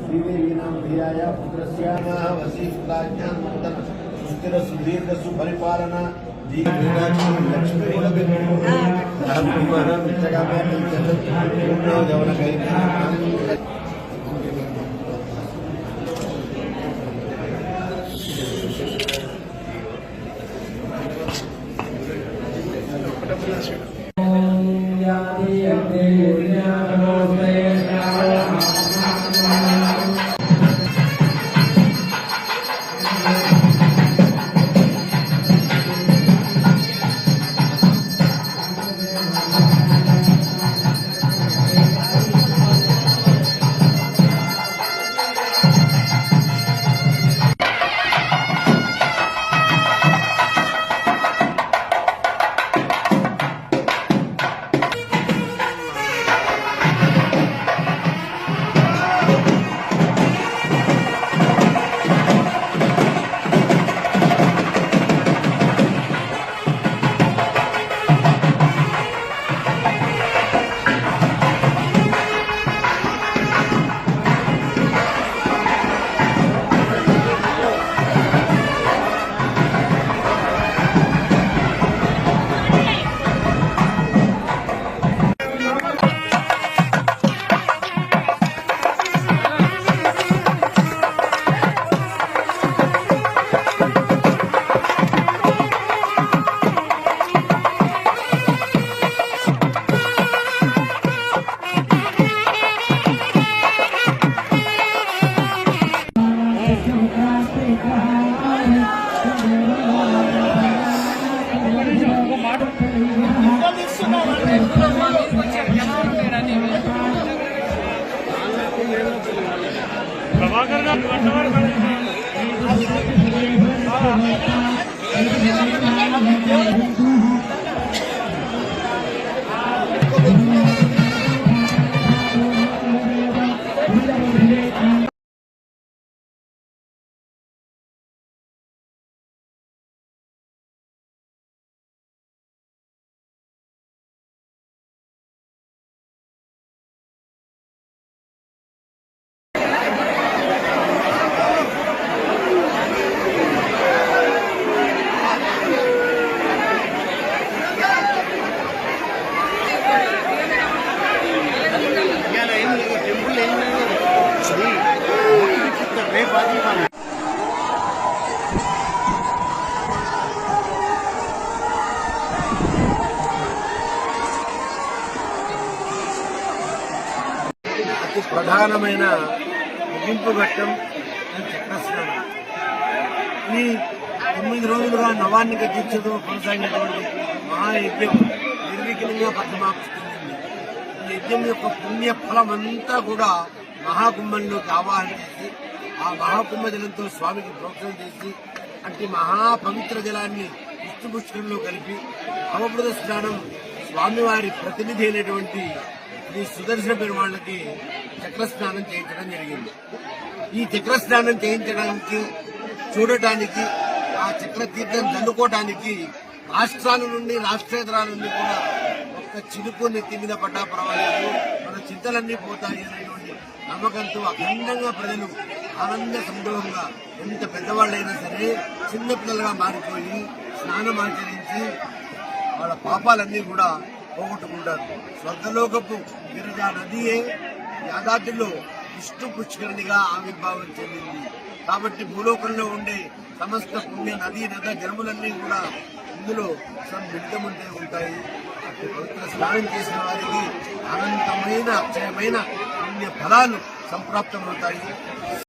श्रीदेवीनां धियाय पुत्रस्याः वसीकृताज्ञां नूतन सुस्थिर सुदीर्घ सुपरिपालन అతి ప్రధానమైన ముగింపు ఘట్టం చక్రస్నానం. ఈ 9 రోజులుగా నవాన్ని గతించదు కొనసాగినటువంటి మహాయజ్ఞం నిర్విఘ్నంగా పరిసమాప్తించింది. ఈ యజ్ఞం యొక్క పుణ్య ఫలం అంతా కూడా మహాకుంభంలోకి ఆవాహన చేసి ఆ మహాకుంభ జలంతో స్వామికి ప్రోక్షణ చేసి అంటే మహాపవిత్ర జలాన్ని విష్ణుపుష్కరంలో కలిపి అవబృత స్నానం స్వామివారి ప్రతినిధి అయినటువంటి శ్రీ సుదర్శన పెరుమాళ్ళకి చక్రస్నానం చేయించడం జరిగింది. ఈ చక్రస్నానం చేయించడానికి చూడటానికి ఆ చక్రతీర్థం దండుకోవడానికి రాష్ట్రాల నుండి రాష్ట్రేతరాల నుండి కూడా ఒక్క చినుకు నెత్తి మీద పడ్డా పర్వాలేదు, మన చింతలన్నీ పోతాయి అనేటువంటి నమ్మకంతో అఖండంగా ప్రజలు ఆనంద సంతోషంగా ఎంత పెద్దవాళ్ళైనా సరే చిన్నపిల్లలుగా మారిపోయి స్నానం ఆచరించి వాళ్ళ పాపాలన్నీ కూడా పోగొట్టుకుంటారు. స్వర్గలోకపు గిరిజా నదియే యాదాద్రిలో విష్ణు పుష్కరిణిగా ఆవిర్భావం చెందింది. కాబట్టి భూలోకంలో ఉండే సమస్త పుణ్య నదీ నద జలములన్నీ కూడా ఇందులో మిళితముంటే ఉంటాయి. పవిత్ర స్నానం చేసిన వారికి అనంతమైన అక్షయమైన పుణ్య ఫలాలు సంప్రాప్తమవుతాయి.